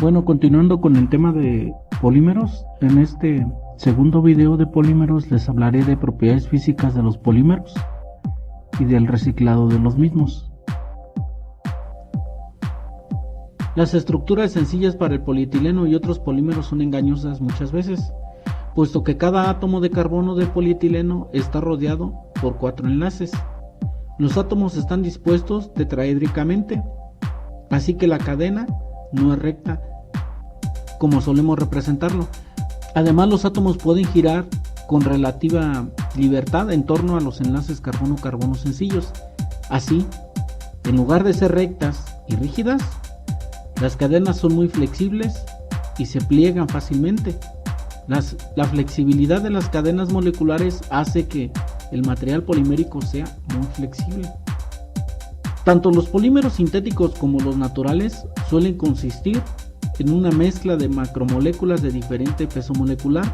Bueno, continuando con el tema de polímeros, en este segundo video de polímeros les hablaré de propiedades físicas de los polímeros y del reciclado de los mismos. Las estructuras sencillas para el polietileno y otros polímeros son engañosas muchas veces, puesto que cada átomo de carbono de polietileno está rodeado por 4 enlaces. Los átomos están dispuestos tetraédricamente, así que la cadena no es recta como solemos representarlo. Además, los átomos pueden girar con relativa libertad en torno a los enlaces carbono-carbono sencillos. Así, en lugar de ser rectas y rígidas, las cadenas son muy flexibles y se pliegan fácilmente. La flexibilidad de las cadenas moleculares hace que el material polimérico sea muy flexible. Tanto los polímeros sintéticos como los naturales suelen consistir en una mezcla de macromoléculas de diferente peso molecular.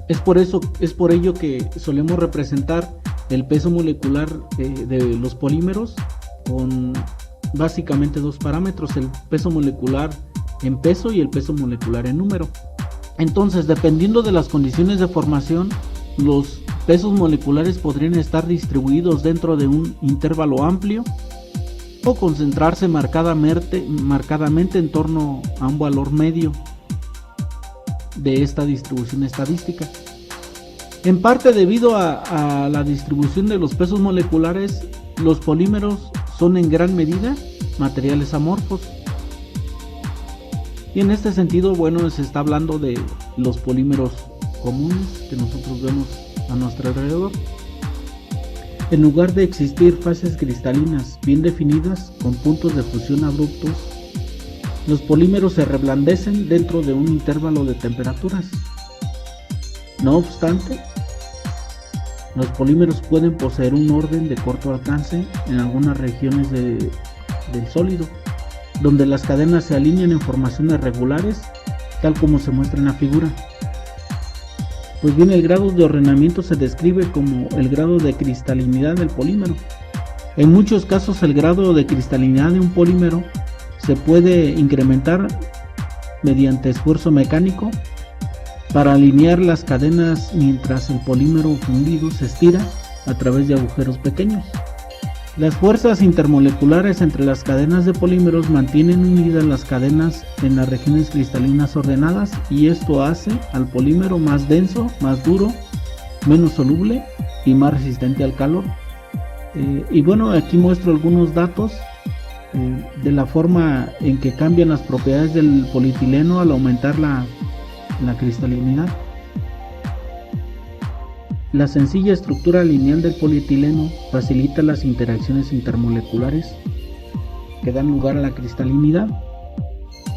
Es por ello que solemos representar el peso molecular de los polímeros con básicamente dos parámetros: el peso molecular en peso y el peso molecular en número. Entonces, dependiendo de las condiciones de formación, los pesos moleculares podrían estar distribuidos dentro de un intervalo amplio o concentrarse marcadamente en torno a un valor medio de esta distribución estadística. En parte debido a la distribución de los pesos moleculares, los polímeros son en gran medida materiales amorfos. Y en este sentido, bueno, se está hablando de los polímeros comunes que nosotros vemos a nuestro alrededor. En lugar de existir fases cristalinas bien definidas con puntos de fusión abruptos, los polímeros se reblandecen dentro de un intervalo de temperaturas. No obstante, los polímeros pueden poseer un orden de corto alcance en algunas regiones del sólido, donde las cadenas se alinean en formaciones regulares, tal como se muestra en la figura. Pues bien, el grado de ordenamiento se describe como el grado de cristalinidad del polímero. En muchos casos, el grado de cristalinidad de un polímero se puede incrementar mediante esfuerzo mecánico para alinear las cadenas mientras el polímero fundido se estira a través de agujeros pequeños. Las fuerzas intermoleculares entre las cadenas de polímeros mantienen unidas las cadenas en las regiones cristalinas ordenadas, y esto hace al polímero más denso, más duro, menos soluble y más resistente al calor. Y bueno, aquí muestro algunos datos de la forma en que cambian las propiedades del polietileno al aumentar la cristalinidad. La sencilla estructura lineal del polietileno facilita las interacciones intermoleculares que dan lugar a la cristalinidad.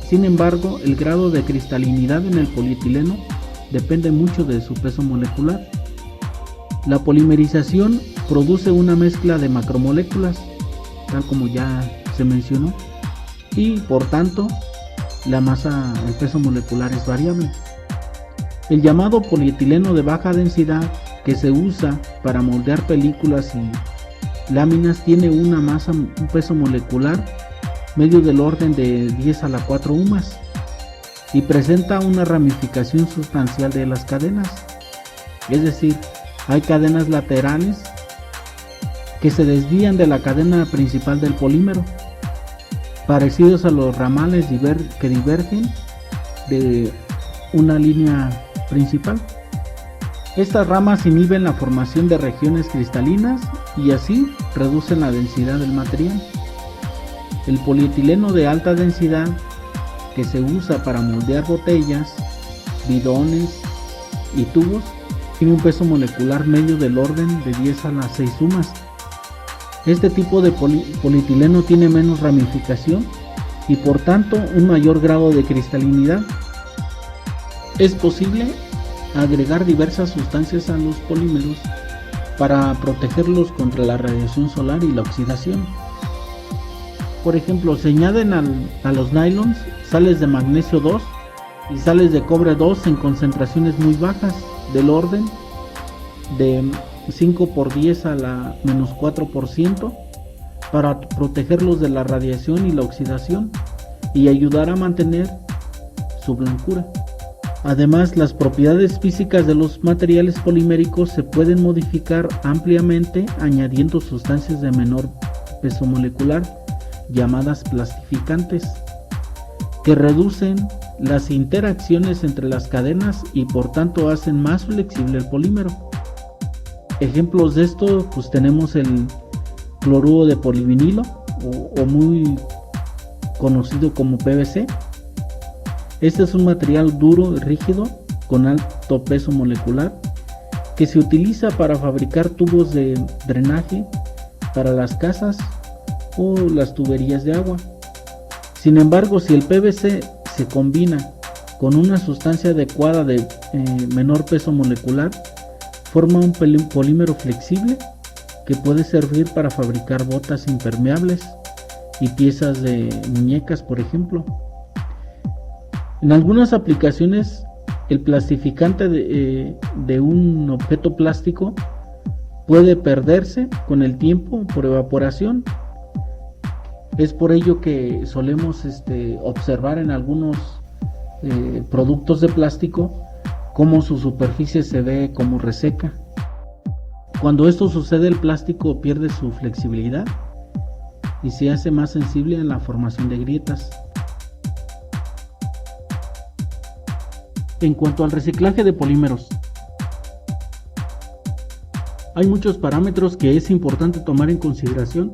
Sin embargo, el grado de cristalinidad en el polietileno depende mucho de su peso molecular. La polimerización produce una mezcla de macromoléculas, tal como ya se mencionó, y por tanto el peso molecular es variable. El llamado polietileno de baja densidad, que se usa para moldear películas y láminas, tiene un peso molecular medio del orden de 10 a la 4 UMAS y presenta una ramificación sustancial de las cadenas. Es decir, hay cadenas laterales que se desvían de la cadena principal del polímero, parecidos a los ramales que divergen de una línea principal. Estas ramas inhiben la formación de regiones cristalinas y así reducen la densidad del material. El polietileno de alta densidad, que se usa para moldear botellas, bidones y tubos, tiene un peso molecular medio del orden de 10 a las 6 UMAS. Este tipo de polietileno tiene menos ramificación y por tanto un mayor grado de cristalinidad. Es posible agregar diversas sustancias a los polímeros para protegerlos contra la radiación solar y la oxidación. Por ejemplo, se añaden a los nylons sales de magnesio 2 y sales de cobre 2 en concentraciones muy bajas, del orden de 5 por 10 a la menos 4%, para protegerlos de la radiación y la oxidación y ayudar a mantener su blancura. Además, las propiedades físicas de los materiales poliméricos se pueden modificar ampliamente añadiendo sustancias de menor peso molecular, llamadas plastificantes, que reducen las interacciones entre las cadenas y por tanto hacen más flexible el polímero. Ejemplos de esto pues tenemos el cloruro de polivinilo o muy conocido como PVC. Este es un material duro y rígido con alto peso molecular que se utiliza para fabricar tubos de drenaje para las casas o las tuberías de agua. Sin embargo, si el PVC se combina con una sustancia adecuada de menor peso molecular, forma un polímero flexible que puede servir para fabricar botas impermeables y piezas de muñecas, por ejemplo. En algunas aplicaciones, el plastificante de un objeto plástico puede perderse con el tiempo por evaporación. Es por ello que solemos observar en algunos productos de plástico cómo su superficie se ve como reseca. Cuando esto sucede, el plástico pierde su flexibilidad y se hace más sensible a la formación de grietas. En cuanto al reciclaje de polímeros, hay muchos parámetros que es importante tomar en consideración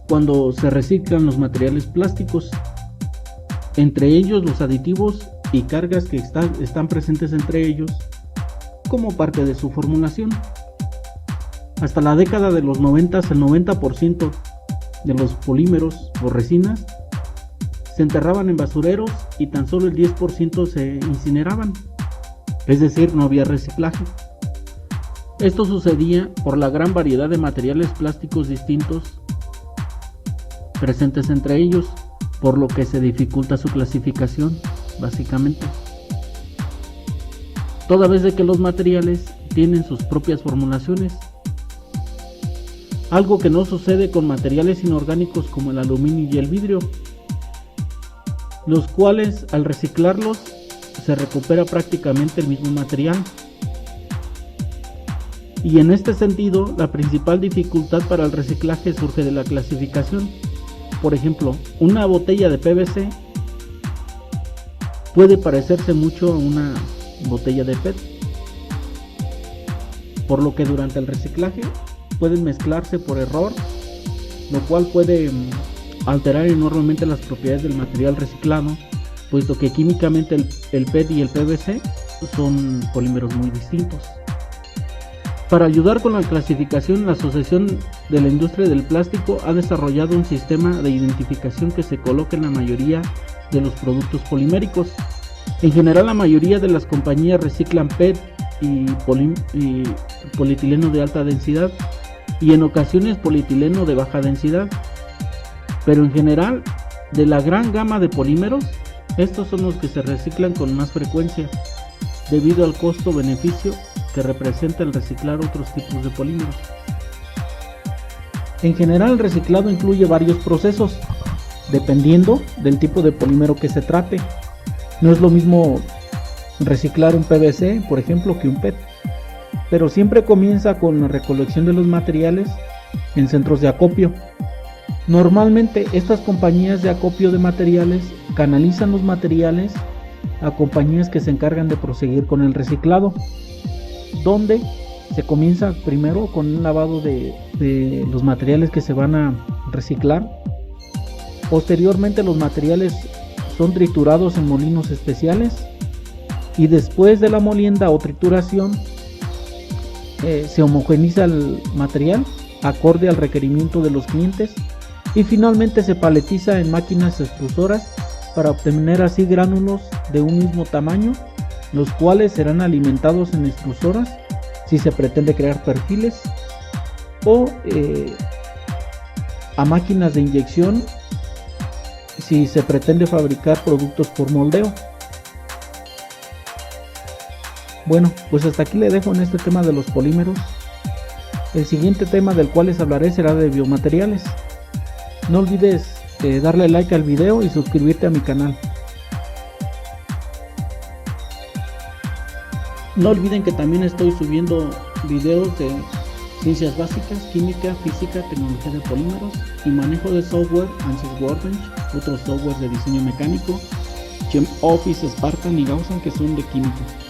cuando se reciclan los materiales plásticos, entre ellos los aditivos y cargas que están presentes entre ellos como parte de su formulación. Hasta la década de los 90, el 90% de los polímeros o resinas se enterraban en basureros y tan solo el 10% se incineraban, es decir, no había reciclaje. Esto sucedía por la gran variedad de materiales plásticos distintos presentes entre ellos, por lo que se dificulta su clasificación, básicamente. Toda vez de que los materiales tienen sus propias formulaciones, algo que no sucede con materiales inorgánicos como el aluminio y el vidrio, los cuales al reciclarlos se recupera prácticamente el mismo material. Y en este sentido, la principal dificultad para el reciclaje surge de la clasificación. Por ejemplo, una botella de PVC puede parecerse mucho a una botella de PET, por lo que durante el reciclaje pueden mezclarse por error, lo cual puede alterar enormemente las propiedades del material reciclado, puesto que químicamente el PET y el PVC son polímeros muy distintos. Para ayudar con la clasificación, la Asociación de la Industria del Plástico ha desarrollado un sistema de identificación que se coloca en la mayoría de los productos poliméricos. En general, la mayoría de las compañías reciclan PET y polietileno de alta densidad y en ocasiones polietileno de baja densidad. Pero en general, de la gran gama de polímeros, estos son los que se reciclan con más frecuencia, debido al costo-beneficio que representa el reciclar otros tipos de polímeros. En general, el reciclado incluye varios procesos, dependiendo del tipo de polímero que se trate. No es lo mismo reciclar un PVC, por ejemplo, que un PET, pero siempre comienza con la recolección de los materiales en centros de acopio. Normalmente estas compañías de acopio de materiales canalizan los materiales a compañías que se encargan de proseguir con el reciclado, donde se comienza primero con un lavado de los materiales que se van a reciclar. Posteriormente los materiales son triturados en molinos especiales y después de la molienda o trituración se homogeniza el material acorde al requerimiento de los clientes y finalmente se paletiza en máquinas extrusoras para obtener así gránulos de un mismo tamaño, los cuales serán alimentados en extrusoras si se pretende crear perfiles o a máquinas de inyección si se pretende fabricar productos por moldeo. Bueno, pues hasta aquí le dejo en este tema de los polímeros. El siguiente tema del cual les hablaré será de biomateriales. No olvides darle like al video y suscribirte a mi canal. No olviden que también estoy subiendo videos de ciencias básicas, química, física, tecnología de polímeros y manejo de software, ANSYS Workbench, otros software de diseño mecánico, Office, Spartan y Gaussian, que son de química.